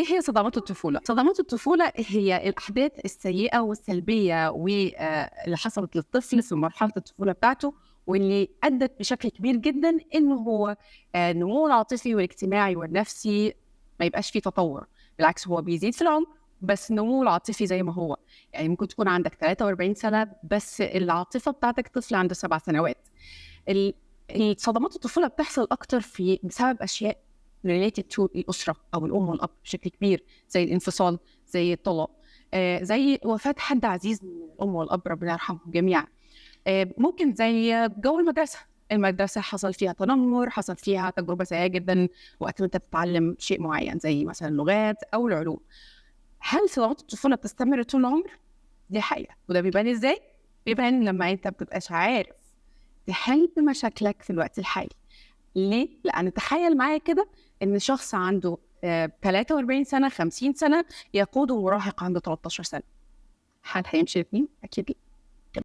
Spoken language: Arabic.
إيه هي صدمات الطفولة؟ صدمات الطفولة هي الأحداث السيئة والسلبية اللي حصلت للطفل في مرحلة الطفولة بتاعته، واللي أدت بشكل كبير جدًا إنه هو نموه العاطفي والاجتماعي والنفسي ما يبقاش فيه تطور، بالعكس هو بيزيد في العمر بس نموه العاطفي زي ما هو. يعني ممكن تكون عندك 43 سنة بس العاطفة بتاعتك طفل عنده 7 سنوات. ال الصدمات الطفولة بتحصل أكتر بسبب أشياء related to الأسرة أو الأم والأب بشكل كبير، زي الانفصال، زي الطلاق، زي وفاة حد عزيز من الأم والأب ربنا يرحمهم جميعًا. ممكن زي جو المدرسة حصل فيها تنمر، حصل فيها تجربة سيئة جدًا وقت ما أنت بتتعلم شيء معين زي مثلًا اللغات أو العلوم. هل صدمات الطفولة بتستمر طول العمر؟ دي حقيقة، وده بيبان إزاي؟ بيبان لمّا أنت ما بتبقاش عارف تحل مشاكلك في الوقت الحالي. ليه؟ لأن تخيل معايا كده إن شخص عنده 43 سنة، 50 سنة يقود مراهق عنده 13 سنة، هل هيمشي الاتنين؟ أكيد لأ.